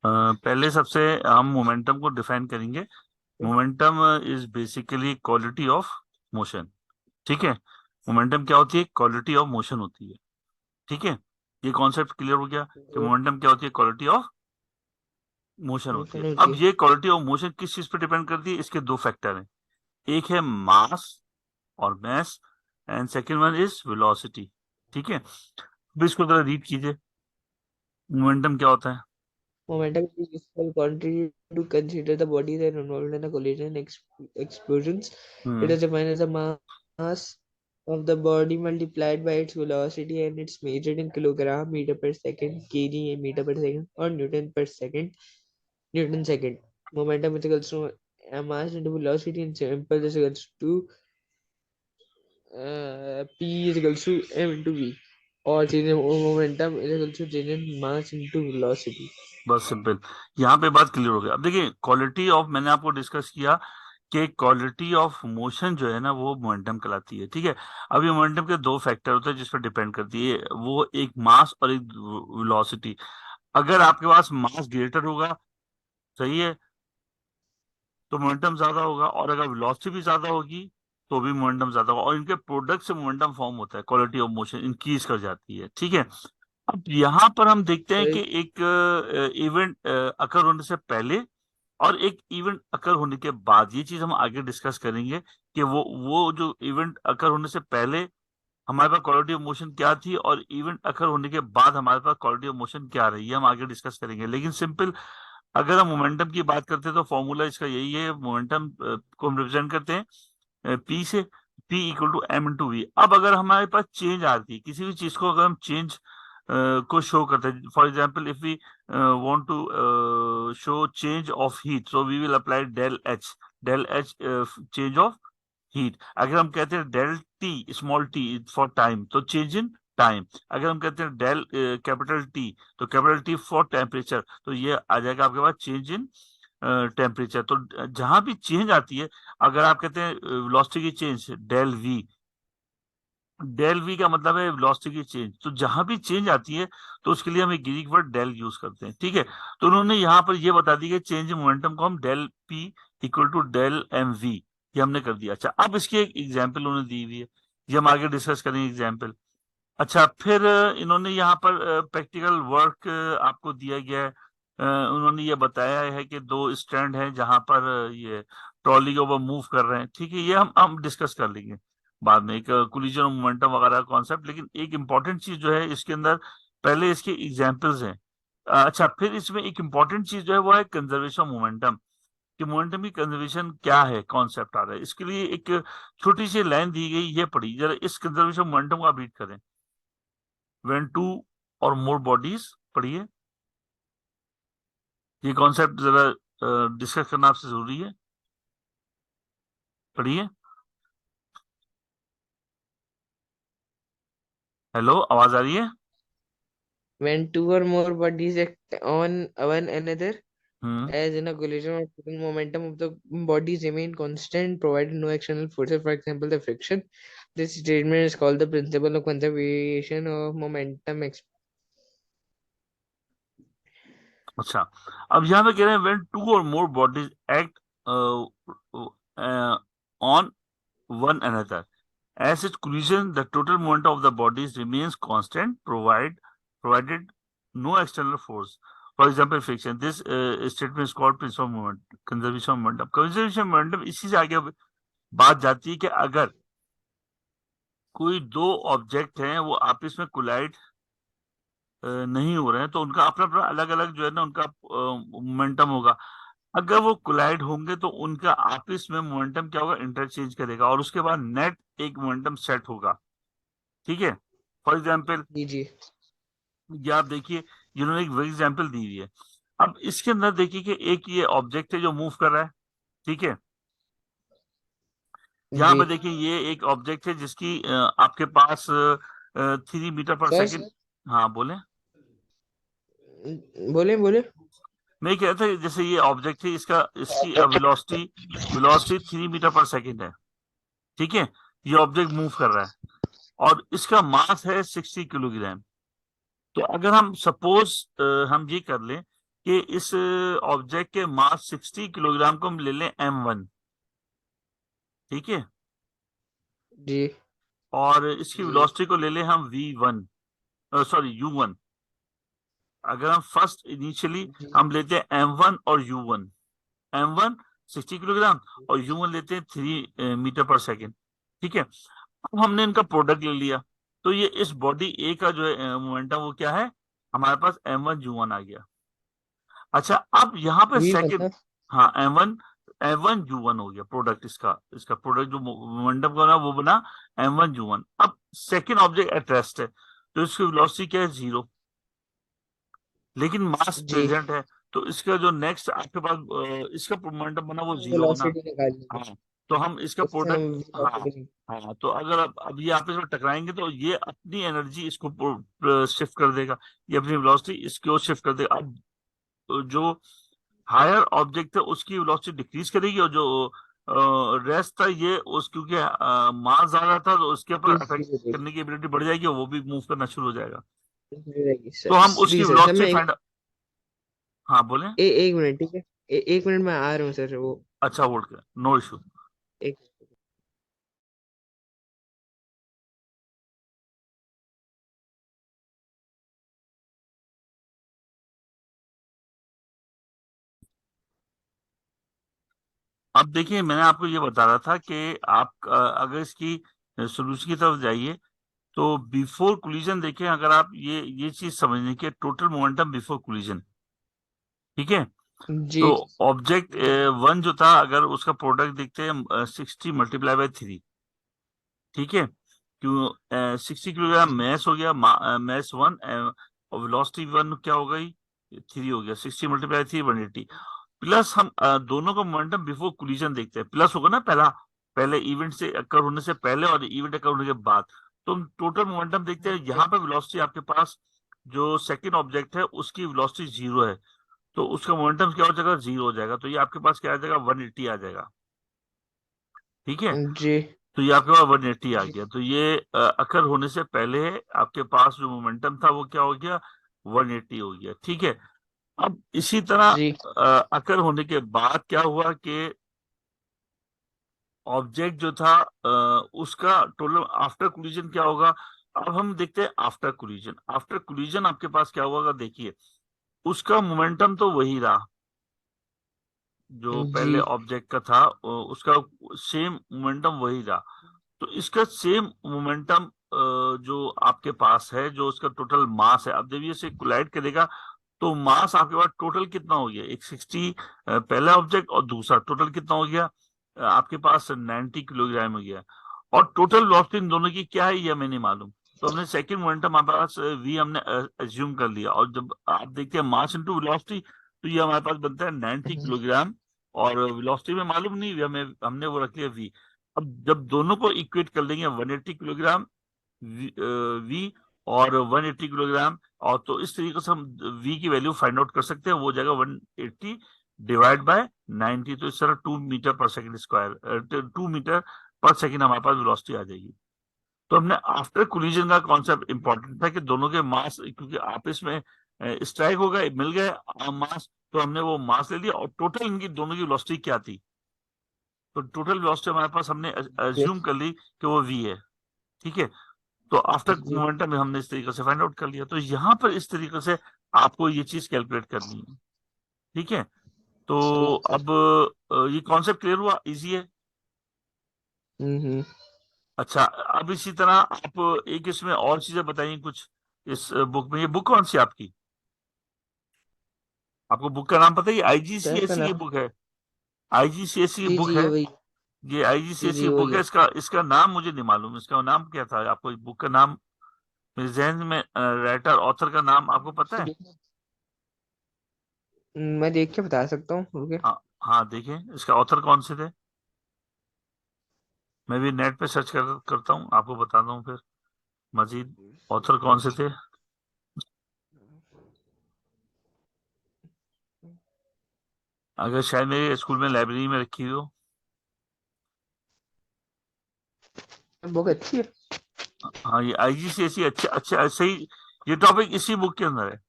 पहले सबसे हम मोमेंटम को डिफाइन करेंगे। Momentum is basically quality of motion. ठीक है। मोमेंटम क्या होती है? क्वालिटी ऑफ मोशन होती है। ठीक है। ये कॉन्सेप्ट क्लियर हो गया कि जी, मोमेंटम क्या होती है? क्वालिटी ऑफ मोशन होती है। मोशन होती अब है। ये क्वालिटी ऑफ मोशन किस चीज पे डिपेंड करती है? इसके दो फैक्टर हैं। एक है मास और mass, and second one is velocity. ठीक है। अब इसको जरा रीड कीजिए। मोमेंटम क्या होता है? Momentum is a useful quantity to consider the bodies that are involved in a collision explosions. It hmm. is defined as the mass of the body multiplied by its velocity, and it's measured in kilogram, meter per second, kg, meter per second, or newton per second, newton second. Momentum is equals to mass into velocity, and simple is equals to P is equals to m into v. Or change in momentum is equals to change in mass into velocity. बस simple. यहाँ पे बात clear हो गई। अब देखिए, quality of, मैंने आपको डिस्कस किया कि क्वालिटी ऑफ मोशन जो है ना वो मोमेंटम कहलाती है। ठीक है। अब ये मोमेंटम के दो फैक्टर होते हैं जिस पर डिपेंड करती है, वो एक मास और एक वेलोसिटी। अगर आपके पास मास ग्रेटर होगा, सही है, तो मोमेंटम ज्यादा होगा, और अगर वेलोसिटी भी ज्यादा होगी तो भी मोमेंटम ज्यादा होगा, और इनके प्रोडक्ट से मोमेंटम फॉर्म होता है। क्वालिटी ऑफ मोशन इंक्रीज कर जाती है। ठीक है। अब यहाँ पर हम देखते हैं कि Right. एक इवेंट अकर होने से पहले और एक इवेंट अकर होने के बाद, ये चीज हम आगे डिस्कस करेंगे कि वो जो इवेंट अकर होने से पहले हमारे पास क्वालिटी ऑफ मोशन क्या थी, और इवेंट अकर होने के बाद हमारे पास क्वालिटी ऑफ मोशन क्या रही है, हम आगे डिस्कस करेंगे। लेकिन सिंपल, अगर हम मोमेंटम की बात करते हैं तो फॉर्मूला इसका यही है। मोमेंटम को हम रिप्रेजेंट करते हैं पी से। P equal to M into V. अब अगर हमारे पास चेंज आती है किसी भी चीज को, अगर हम चेंज को शो करते हैं, for example if we want to show change of heat, so we will apply del H. Del H change of heat. अगर हम कहते हैं del T small T for time, तो चेंज इन टाइम। अगर हम कहते हैं डेल कैपिटल टी, तो कैपिटल टी फॉर टेम्परेचर, तो ये आ जाएगा आपके पास चेंज इन टेम्परेचर। तो जहां भी चेंज आती है, अगर आप कहते हैं वेलोसिटी की change, del V. Del V का मतलब है वेलोसिटी की चेंज। तो जहां भी चेंज आती है तो उसके लिए हम एक ग्रीक वर्ड डेल यूज करते हैं। ठीक है। तो उन्होंने यहाँ पर ये बता दी कि चेंज इन मोमेंटम को हम del P equal to del M V, ये हमने कर दिया। अच्छा, अब इसकी एक एग्जाम्पल उन्होंने दी हुई है, ये हम आगे डिस्कस करेंगे एग्जाम्पल। अच्छा, फिर इन्होंने यहाँ पर प्रैक्टिकल वर्क आपको दिया गया है। उन्होंने ये बताया है कि दो स्टैंड हैं जहां पर ये ट्रॉली के ऊपर मूव कर रहे हैं। ठीक है। ये हम डिस्कस कर लेंगे बाद में, एक कोलिजन मोमेंटम वगैरह कॉन्सेप्ट। लेकिन एक इंपॉर्टेंट चीज जो है इसके अंदर, पहले इसके एग्जाम्पल्स हैं। अच्छा, फिर इसमें एक इंपॉर्टेंट चीज जो है वो है कंजर्वेशन मोमेंटम। कि मोमेंटम की कंजर्वेशन क्या है, कॉन्सेप्ट आ रहा है। इसके लिए एक छोटी सी लाइन दी गई, ये पढ़ी जरा, इस कंजर्वेशन मोमेंटम को आप रीड करें। व्हेन टू और मोर बॉडीज, पढ़िए। ये कॉन्सेप्ट जरा डिस्कस करना आपसे जरूरी है, पढ़िए। हेलो, आवाज आ रही है? When two or more bodies act on one another, hmm. as in a collision, the momentum of the bodies remain constant, provided no external forces, for example, the friction. This statement is called the principle of conservation of momentum. अच्छा, अब यहाँ पे कह रहे हैं when two और more bodies act on one another, as its collision the total moment of the bodies remains constant, provided no external force, for example friction. This statement is called principle of moment, conservation of momentum। conservation of momentum इसी से आगे बात जाती है कि अगर कोई दो ऑब्जेक्ट हैं वो आपस में कोलाइड नहीं हो रहे हैं, तो उनका अपना अपना अलग अलग जो है ना उनका मोमेंटम होगा। अगर वो कोलाइड होंगे तो उनका आपस में मोमेंटम क्या होगा? इंटरचेंज करेगा, और उसके बाद नेट एक मोमेंटम सेट होगा। ठीक है। फॉर एग्जाम्पल, जी जी ये आप देखिए, जिन्होंने एक एग्जाम्पल दी हुई है। अब इसके अंदर देखिए कि एक ये ऑब्जेक्ट है जो मूव कर रहा है। ठीक है। यहाँ जी। पे देखिए, ये एक ऑब्जेक्ट है जिसकी आपके पास 3 मीटर पर सर, सेकेंड। हाँ बोले। बोले बोले। मैं कह रहा था कि जैसे ये ऑब्जेक्ट है, इसका इसकी वेलोसिटी वेलोसिटी 3 मीटर पर सेकेंड है। ठीक है। ये ऑब्जेक्ट मूव कर रहा है और इसका मास है 60 किलोग्राम। तो अगर हम सपोज हम ये कर लें कि इस ऑब्जेक्ट के मास 60 किलोग्राम को हम ले लें m1, ठीक है, जी और इसकी जी वेलोसिटी को ले लें हम v1, सॉरी u1। अगर हम फर्स्ट इनिशियली जी हम लेते हैं m1 और u1, m1 60 किलोग्राम और u1 लेते हैं 3 मीटर पर सेकेंड, ठीक है। अब हमने इनका प्रोडक्ट ले लिया, तो ये इस बॉडी ए का जो है मोमेंटम वो क्या है, हमारे पास m1 u1 आ गया। अच्छा, अब यहाँ पे वी सेकंड, मतलब हाँ m1 u1 हो गया प्रोडक्ट, इसका प्रोडक्ट जो मोमेंटम का ना वो बना m1 u1। अब सेकंड ऑब्जेक्ट एट रेस्ट है, तो इसकी वेलोसिटी क्या है, 0, लेकिन मास जी प्रेजेंट है। तो इसका जो नेक्स्ट आपके पास इसका मोमेंटम बना वो 0 बना। वेलोसिटी निकालनी है, हाँ, तो हम इसका उससे हम प्रोडक्ट, हाँ वेलोसिटी। हाँ, तो अगर अब ये आपस में टकराएंगे तो ये अपनी एनर्जी इसको शिफ्ट कर देगा, ये अपनी वेलोसिटी इसको शिफ्ट कर देगा। अब जो हायर ऑब्जेक्ट है उसकी वेलोसिटी डिक्रीज करेगी, और जो रेस्ट था ये उस क्योंकि मास ज्यादा था तो उसके ऊपर अफेक्ट स्पीड रहेगी, करने की एबिलिटी बढ़ जाएगी और वो भी मूव करना शुरू हो जाएगा। स्पीड रहेगी तो सर। हम उसकी जी सर, सर वेलोसिटी मैं फाइंड, हाँ बोले। एक मिनट, ठीक है। एक मिनट में आ रहा हूँ सर, वो अच्छा, वोल्ट का नो इशू। एक। अब देखिए, मैंने आपको ये बता रहा था कि आप अगर इसकी सोल्यूशन की तरफ जाइए तो बिफोर कोलिजन देखें, अगर आप ये चीज समझने की टोटल मोमेंटम बिफोर कोलिजन, ठीक है। जी तो ऑब्जेक्ट वन जो था, अगर उसका प्रोडक्ट देखते हैं 60 × 3, ठीक है, क्यों 60 किलोग्राम जी मैस हो गया, मैस वन, और वेलोसिटी वन क्या हो गई, 3 हो गया, 60 × 3 180। प्लस हम दोनों का मोमेंटम बिफोर कोलिजन देखते हैं, प्लस होगा ना पहला, पहले इवेंट से अकर होने से पहले और इवेंट अकर होने के बाद। तो हम टोटल मोमेंटम देखते हैं, यहाँ पे वेलोसिटी आपके पास जो सेकंड ऑब्जेक्ट है उसकी वेलोसिटी 0 है, तो उसका मोमेंटम क्या हो जाएगा, 0 हो जाएगा, तो ये आपके पास क्या आ जाएगा, 180 आ जाएगा, ठीक है। जी तो ये आपके पास 180 आ जी गया, तो ये अकर होने से पहले आपके पास जो मोमेंटम था वो क्या हो गया, 180 हो गया, ठीक है। अब इसी तरह जी अकर होने के बाद क्या हुआ कि ऑब्जेक्ट जो था उसका टोटल आफ्टर कोलिजन क्या होगा। अब हम देखते हैं आफ्टर कोलिजन, आफ्टर कोलिजन आपके पास क्या होगा, देखिए उसका मोमेंटम तो वही रहा जो जी पहले ऑब्जेक्ट का था, उसका सेम मोमेंटम वही रहा। तो इसका सेम मोमेंटम जो आपके पास है, जो उसका टोटल मास है, अब जब ये से कोलाइड करेगा तो मास आपके पास टोटल कितना हो गया, एक 60 पहला ऑब्जेक्ट और दूसरा, टोटल कितना हो गया, आपके पास 90 किलोग्राम हो गया। और टोटल वेलोसिटी इन दोनों की क्या है ये हमें नहीं मालूम, तो हमने सेकंड मोमेंटम हमारे पास वी हमने एज्यूम कर लिया, और जब आप देखते हैं मास इनटू वेलोसिटी तो ये हमारे पास बनता है 90 किलोग्राम, और वेलोसिटी में मालूम नहीं, हमें हमने वो रख लिया वी। अब जब दोनों को इक्वेट कर लेंगे 180 किलोग्राम वी और 180 किलोग्राम, और तो इस तरीके से हम वी की वैल्यू फाइंड आउट कर सकते हैं, वो हो जाएगा 180 डिवाइड बाय 90, तो इस तरह 2 मीटर पर सेकंड स्क्वायर, 2 मीटर पर सेकंड हमारे पास वेलोसिटी आ जाएगी। तो हमने आफ्टर कोलिजन का कॉन्सेप्ट इंपॉर्टेंट था कि दोनों के मास क्योंकि आपस में स्ट्राइक हो गए, मिल गए मास, तो हमने वो मास ले लिया, और टोटल इनकी दोनों की वेलोसिटी क्या थी, तो टोटल वेलोसिटी हमारे पास हमने जी अज्यूम कर ली कि वो वी है, ठीक है। तो आफ्टर जी मोमेंटम में हमने इस तरीके से फाइंड आउट कर लिया, तो यहाँ पर इस तरीके से आपको ये चीज कैलकुलेट करनी है, ठीक है। तो ठीक सर। अब ये कॉन्सेप्ट क्लियर हुआ, इजी है। हम्म। अच्छा, अब इसी तरह आप एक इसमें और चीजें बताइए कुछ, इस बुक में, ये बुक कौन सी है आपकी, आपको बुक का नाम पता है, ये सर का आईजीसीएसई की नाम, बुक है, आईजीसीएसई की जी बुक जी है, ये वही, ये जी आईजीसीएसई जी की बुक वही है, है। इसका इसका नाम मुझे नहीं मालूम, इसका नाम क्या था, आपको बुक का नाम, मेरे जहन में राइटर ऑथर का नाम आपको पता सर है। मैं देख के बता सकता हूँ, रुके। हाँ हाँ, देखें इसका ऑथर कौन से थे, मैं भी नेट पे सर्च करता हूँ, आपको बताता हूँ फिर मजीद ऑथर कौन से थे। अगर शायद मेरे स्कूल में लाइब्रेरी में रखी हो। बुक अच्छी है। हाँ, ये आईजीसीएसई, अच्छा अच्छा सही, ये टॉपिक इसी बुक के अंदर है,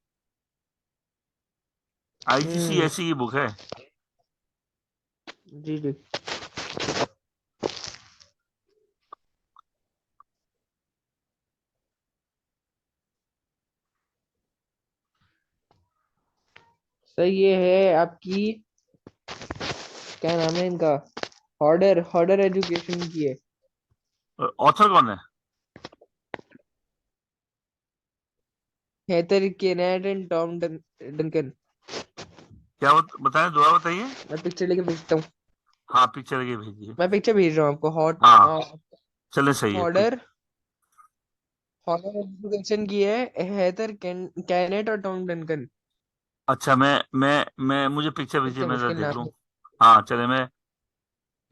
IGCSE की बुक है। जी जी। सर ये है आपकी, क्या नाम है इनका, हॉर्डर हॉर्डर एजुकेशन की है। ऑथर कौन है? हेथर केनेट एंड टॉम डंकन। क्या बताएं, दोबारा बताइए। मैं पिक्चर लेके भेजता हूँ। हाँ, पिक्चर के भेजिए। मैं पिक्चर भेज रहा हूँ आपको। हॉट हाँ, चले सही है। हॉर्डर हॉर्डर एजुकेशन की है, हेथर कैनेट और टॉम डंकन। अच्छा, मैं मुझे पिक्चर भेजिए, कितने मैं जरा मुश्किल देख नाम लूँ। है। हाँ चले, मैं।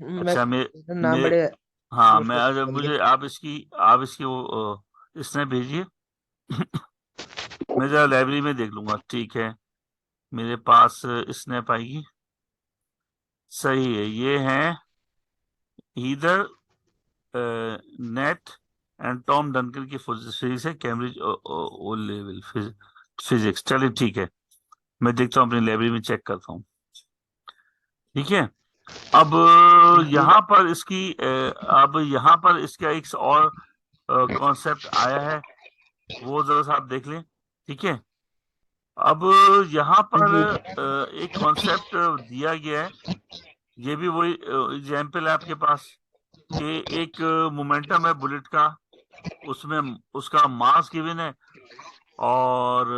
मैं अच्छा, नाम मैं बड़े हाँ, मैं मुश्किल से अगर बोल मुझे गए। आप इसकी वो इसने भेजिए। मैं जरा लाइब्रेरी में देख लूंगा, ठीक है। मेरे पास स्नैप आएगी। सही है, ये है heather net and Tom Duncan की सीरीज है, कैम्ब्रिज ओ लेवल फिजिक्स। चलिए ठीक है, मैं देखता हूँ अपनी लाइब्रेरी में, चेक करता हूँ। ठीक है। अब जी यहाँ पर अब यहाँ पर इसका एक और कॉन्सेप्ट आया है, वो जरा सा आप देख लें। ठीक है। अब यहाँ पर जी एक कॉन्सेप्ट दिया गया है। ये भी वही एग्जाम्पल है आपके पास, कि एक मोमेंटम है बुलेट का, उसमें उसका मास गिवन है, और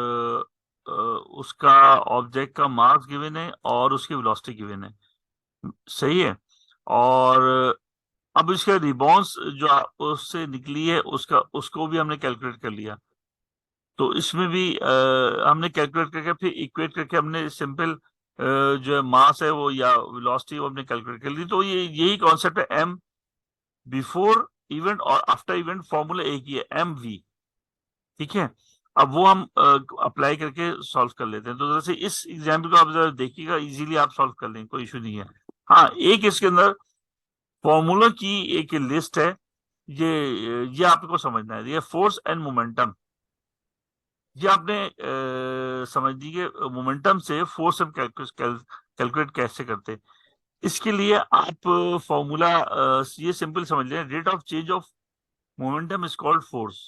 उसका ऑब्जेक्ट का मास गिवन है, और उसकी वेलोसिटी गिवन है। सही है। और अब इसका रिबॉन्स जो उससे निकली है, उसको भी हमने कैलकुलेट कर लिया। तो इसमें भी हमने कैलकुलेट करके फिर इक्वेट करके हमने सिंपल जो है मास है वो या वेलोसिटी वो हमने कैलकुलेट कर ली। तो ये यही कॉन्सेप्ट है, एम बिफोर इवेंट और आफ्टर इवेंट, फॉर्मूला एक ही है, MV। ठीक है। अब वो हम अप्लाई करके सॉल्व कर लेते हैं। तो जैसे इस एग्जाम्पल को आप जरा देखिएगा, इजीली आप सॉल्व कर लेंगे, कोई इशू नहीं है। हाँ, एक इसके अंदर फॉर्मूला की एक लिस्ट है। ये आपको समझना है, ये फोर्स एंड मोमेंटम। ये आपने समझ लीजिए, मोमेंटम से फोर्स हम कैलकुलेट कैसे करते हैं। इसके लिए आप फॉर्मूला ये सिंपल समझ लें, rate of change of momentum is called force.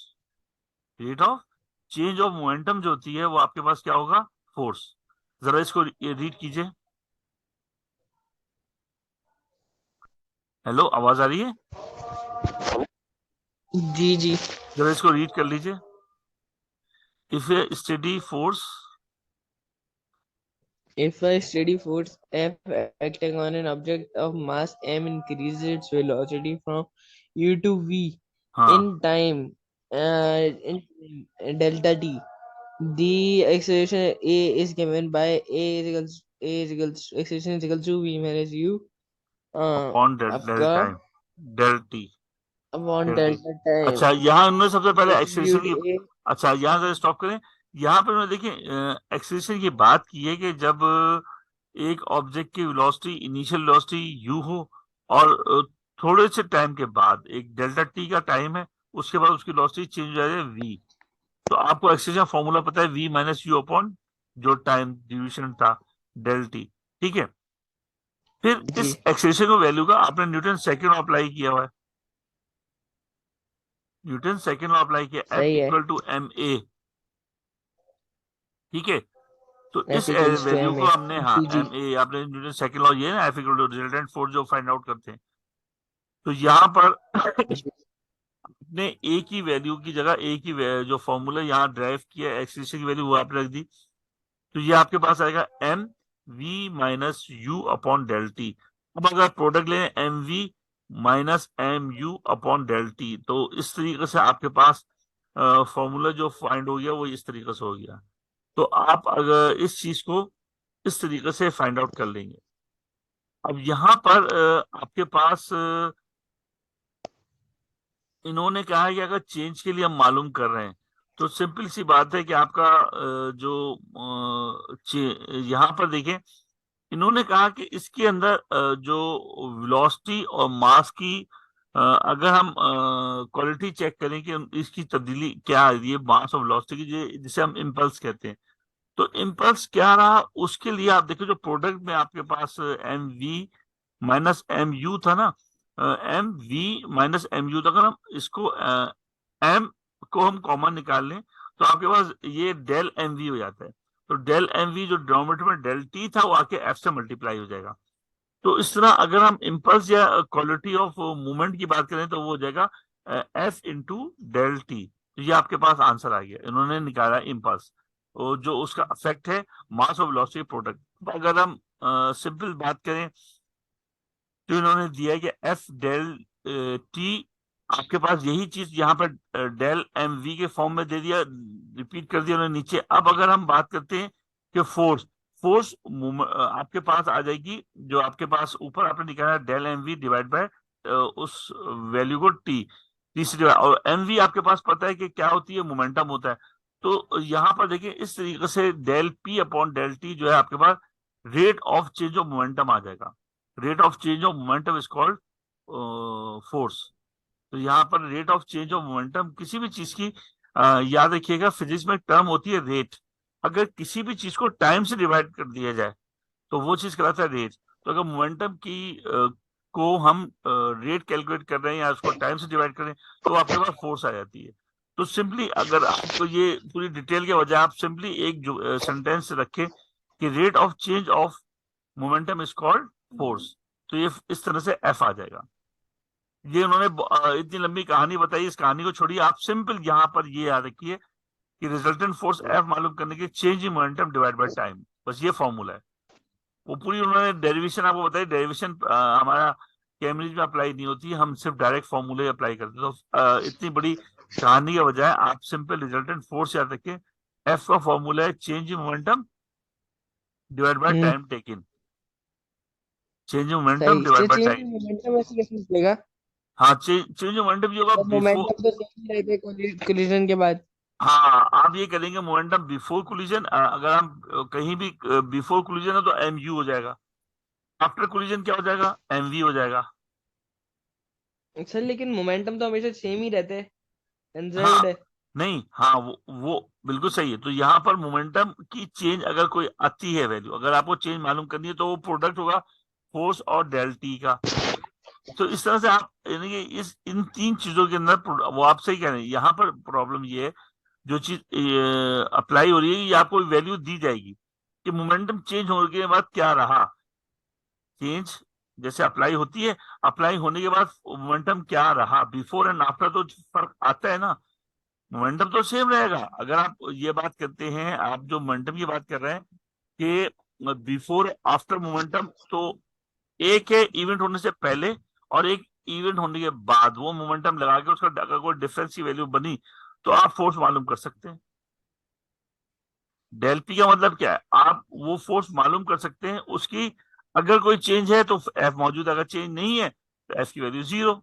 Rate of change of momentum जो होती है वो आपके पास क्या होगा, फोर्स। जरा इसको रीड कीजिए। हेलो, आवाज आ रही है? जी जी। जरा इसको रीड कर लीजिए। If A steady force, If a steady force F acting on an object of mass m increases its velocity from u to v हाँ, in time, in delta t, the acceleration a is given by a is equals acceleration is equal to v minus u, upon del आपका time, del T, upon del T. delta time अच्छा, यहाँ उन्होंने सबसे पहले u acceleration to की। a। अच्छा, यहाँ से स्टॉप करें। यहाँ पर उन्होंने देखिए एक्सेलरेशन की बात की है कि जब एक ऑब्जेक्ट की वेलोसिटी, इनिशियल वेलोसिटी u हो, और थोड़े से टाइम के बाद एक डेल्टा टी का टाइम है, उसके बाद उसकी वेलोसिटी चेंज हो जाए v। तो आपको एक्सेलरेशन फॉर्मूला पता है, v माइनस यू अपॉन जो टाइम ड्यूरेशन था, डेल टी। ठीक है। फिर जी इस एक्सेलरेशन को वैल्यू का आपने न्यूटन सेकंड में अप्लाई किया हुआ है। न्यूटन सेकंड में अप्लाई किया, F सही है। Equal to ma। ठीक है। तो इस F equals to value m को a। हमने, हाँ, जी जी। ma, आपने न्यूटन सेकंड लॉ ये है ना, F equal to resultant force जो फाइंड आउट करते हैं। तो यहाँ पर जी अपने a की वैल्यू की जगह जो फॉर्मूला यहाँ ड्राइव किया एक्सेलरेशन की वैल्यू वो आपने रख दी। तो ये आपके पास आएगा m v minus U upon del T. अब अगर प्रोडक्ट लें, M V minus M U upon del T, तो इस तरीके से आपके पास फॉर्मूला जो फाइंड हो गया वो इस तरीके से हो गया। तो आप अगर इस चीज को इस तरीके से फाइंड आउट कर लेंगे। अब यहाँ पर आपके पास इन्होंने कहा है कि अगर चेंज के लिए हम मालूम कर रहे हैं, तो सिंपल सी बात है कि आपका जो यहाँ पर देखें, इन्होंने कहा कि इसके अंदर जो वेलोसिटी और मास की अगर हम क्वालिटी चेक करें कि इसकी तब्दीली क्या है, ये मास और वेलोसिटी की जिसे हम इम्पल्स कहते हैं, तो इम्पल्स क्या रहा, उसके लिए आप देखो जो प्रोडक्ट में आपके पास M V minus M U था ना, M V minus M U, तो अगर हम इसको एम को हम कॉमन निकाल लें तो आपके पास ये डेल एम वी हो जाता है। तो डेल एम वी जो डिनोमिनेटर में डेल टी था वो आके एफ से मल्टीप्लाई हो जाएगा। तो इस तरह अगर हम इम्पल्स या क्वालिटी ऑफ मूवमेंट की बात करें तो वो हो जाएगा एफ इंटू डेल टी। तो ये आपके पास आंसर आ गया, इन्होंने निकाला इम्पल्स, जो उसका इफेक्ट है मास और वेलोसिटी प्रोडक्ट। अगर हम सिंपल बात करें तो इन्होंने दिया है कि एफ डेल टी, आपके पास यही चीज यहाँ पर डेल एम वी के फॉर्म में दे दिया, रिपीट कर दिया उन्होंने नीचे। अब अगर हम बात करते हैं कि फोर्स, फोर्स आपके पास आ जाएगी, जो आपके पास ऊपर आपने निकाला del M V divide by उस वैल्यू को टी, टी से divide, और एम वी आपके पास पता है कि क्या होती है, मोमेंटम होता है। तो यहाँ पर देखिए इस तरीके से del P upon del T जो है आपके पास rate of change of momentum आ जाएगा। Rate of change of momentum is called force. तो यहाँ पर rate of change of momentum किसी भी चीज की याद रखिएगा, फिजिक्स में टर्म होती है रेट। अगर किसी भी चीज को टाइम से डिवाइड कर दिया जाए तो वो चीज कहलाता है रेट। तो अगर मोमेंटम की को हम रेट कैलकुलेट कर रहे हैं या उसको टाइम से डिवाइड कर रहे हैं तो आपके पास फोर्स आ जाती है। तो सिंपली अगर आपको ये पूरी डिटेल के बजाय आप सिंपली एक जो सेंटेंस रखें कि rate of change of momentum is called force, तो ये इस तरह से एफ आ जाएगा। ये उन्होंने इतनी लंबी कहानी बताई, इस कहानी को छोड़िए, आप सिंपल यहाँ पर ये याद रखिए कि रिजल्टेंट फोर्स एफ मालूम करने के change in momentum divide by time, बस ये फॉर्मूला है। वो पूरी उन्होंने डेरिवेशन आपको बताई, डेरिवेशन हमारा कैम्ब्रिज में अप्लाई नहीं होती है, हम सिर्फ डायरेक्ट फॉर्मूले अप्लाई करते हैं। तो इतनी बड़ी कहानी के बजाय आप सिंपल रिजल्टेंट फोर्स याद रखें, एफ का फॉर्मूला है change in momentum divide by hmm. Time taken, change in momentum सही डिवाइड से बाय चेंज टाइम। मोमेंटम ऐसे कैसे निकलेगा? हाँ, चेंज इन मोमेंटम भी होगा और बिफोर। मोमेंटम तो सेम ही रहते कोलिजन के बाद। हाँ, आप ये करेंगे मोमेंटम बिफोर कोलिजन, अगर हम कहीं भी बिफोर कोलिजन है तो एम यू हो जाएगा, आफ्टर कोलिजन क्या हो जाएगा, एम वी हो जाएगा। सर लेकिन मोमेंटम तो हमेशा सेम ही रहते हैं, हाँ, कंजर्व्ड है। नहीं, हाँ, वो बिल्कुल सही है। तो यहाँ पर मोमेंटम की चेंज अगर कोई आती है वैल्यू, अगर आपको चेंज मालूम करनी है तो वो प्रोडक्ट होगा फोर्स और डेल टी का। तो इस तरह से आप यानी कि इस इन तीन चीजों के अंदर वो आप सही कह रहे हैं। यहाँ पर प्रॉब्लम ये है, जो चीज अप्लाई हो रही है ये आपको वैल्यू दी जाएगी कि मोमेंटम चेंज होने के बाद क्या रहा, चेंज जैसे अप्लाई होती है, अप्लाई होने के बाद मोमेंटम क्या रहा, बिफोर एंड आफ्टर तो फर्क आता है ना। मोमेंटम तो सेम रहेगा। अगर आप ये बात करते हैं, आप जो मोमेंटम की बात कर रहे हैं कि बिफोर आफ्टर मोमेंटम, तो एक है इवेंट होने से पहले और एक इवेंट होने के बाद, वो मोमेंटम लगा के उसका अगर कोई डिफरेंस की वैल्यू बनी तो आप फोर्स मालूम कर सकते हैं। डेल पी का मतलब क्या है, आप वो फोर्स मालूम कर सकते हैं उसकी, अगर कोई चेंज है तो एफ मौजूद है, अगर चेंज नहीं है तो एफ की वैल्यू जीरो।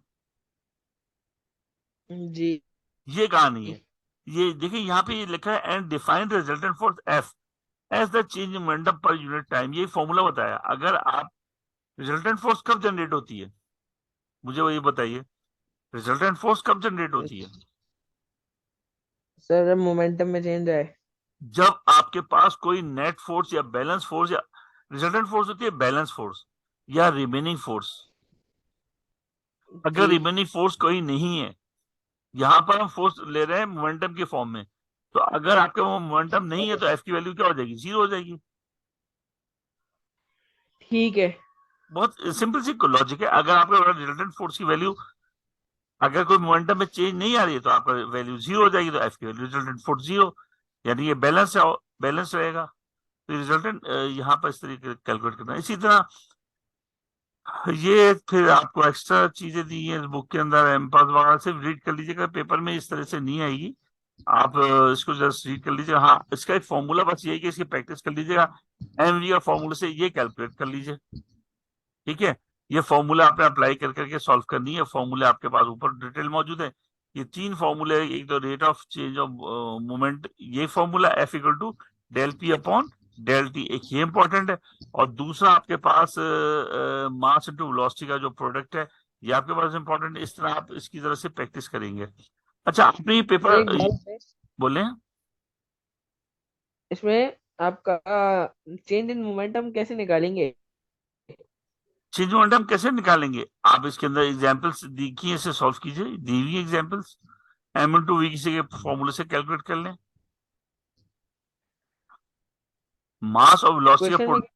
जी। ये कहानी है। ये देखिए यहाँ पे ये लिखा है and define resultant force F as the change in momentum per unit time, ये फॉर्मूला बताया। अगर आप रिजल्टेंट फोर्स कब जनरेट होती है, मुझे वो ये बताइए, रिजल्टेंट फोर्स कब जनरेट होती है, सर जब मोमेंटम में चेंज आए। जब आपके पास कोई नेट फोर्स या बैलेंस फोर्स, या रिजल्टेंट फोर्स होती है बैलेंस फोर्स या रिमेनिंग फोर्स। अगर जी। रिमेनिंग फोर्स कोई नहीं है, यहाँ पर हम फोर्स ले रहे हैं मोमेंटम के फॉर्म में, तो अगर आपके वो मोमेंटम नहीं है तो एफ की वैल्यू क्या हो जाएगी, जीरो हो जाएगी। ठीक है। बहुत सिंपल सी लॉजिक है। अगर आपका रिजल्टेंट फोर्स की वैल्यू, अगर कोई मोमेंटम में चेंज नहीं आ रही है तो आपका वैल्यू जीरो हो जाएगी, तो एफ की वैल्यू रिजल्टेंट फोर्स जीरो, यानी ये बैलेंस है, बैलेंस रहेगा। तो रिजल्टेंट यहाँ पर इस तरीके कैलकुलेट करना है। इसी तरह ये फिर आपको एक्स्ट्रा चीजें दी हैं इस बुक के अंदर, एम्पास वगैरह सिर्फ रीड कर लीजिएगा, पेपर में इस तरह से नहीं आएगी। आप इसको जस्ट रीड कर लीजिए। हाँ, इसका एक फॉर्मूला बस ये है कि इसकी प्रैक्टिस कर लीजिएगा, एमवी का फॉर्मूला से ये कैलकुलेट कर लीजिए, ठीक है। ये फॉर्मूला आपने अप्लाई कर करके सॉल्व करनी है, फॉर्मूले आपके पास ऊपर डिटेल मौजूद है। ये तीन फॉर्मूले, एक तो rate of change of moment, ये formula F equal to del P upon del T, एक ये इंपॉर्टेंट है। और दूसरा आपके पास मास इनटू वेलोसिटी का जो प्रोडक्ट है, ये आपके पास इंपॉर्टेंट है। इस तरह आप इसकी तरह से प्रैक्टिस करेंगे। अच्छा, आपने ये सर पेपर एक डाउट है बोले। इसमें। आपका चेंज इन मोमेंटम कैसे निकालेंगे? चेंज मोमेंटम कैसे निकालेंगे? आप इसके अंदर एग्जाम्पल्स देखिए, इसे सॉल्व कीजिए, दी हुई एग्जाम्पल्स एम इंटू वी किसी के फॉर्मूले से कैलकुलेट कर लें। मास और वेलोसिटी क्वेश्चन का। में।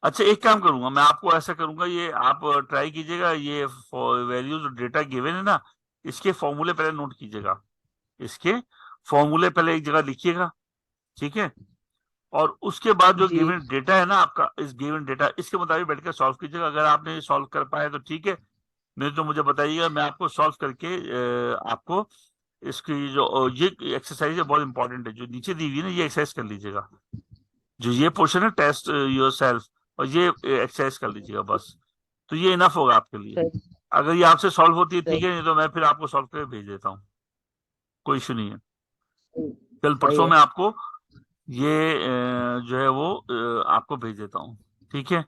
अच्छा, एक काम करूंगा मैं, आपको ऐसा करूंगा, ये आप ट्राई कीजिएगा, ये वैल्यू जो डेटा गिवन है ना, इसके फॉर्मूले पहले नोट कीजिएगा, इसके फॉर्मूले पहले एक जगह लिखिएगा, ठीक है? और उसके बाद जो जी गिवन डेटा है ना आपका, इस गिवन डेटा इसके मुताबिक बैठकर सॉल्व कीजिएगा। अगर आपने सॉल्व कर पाया तो ठीक है, नहीं तो मुझे बताइएगा, मैं आपको सॉल्व करके आपको इसकी जो ये एक्सरसाइज है बहुत इंपॉर्टेंट है, जो नीचे दी हुई है ना, ये एक्सरसाइज कर लीजिएगा। जो ये पोर्शन है, टेस्ट योर सेल्फ, और ये एक्सरसाइज कर लीजिएगा बस। तो ये इनफ होगा आपके लिए। सर। अगर ये आपसे सॉल्व होती है ठीक सही है, नहीं तो मैं फिर आपको सॉल्व करके भेज देता हूँ, कोई इशू नहीं है। कल सही परसों है। मैं आपको ये जो है वो आपको भेज देता हूँ, ठीक है?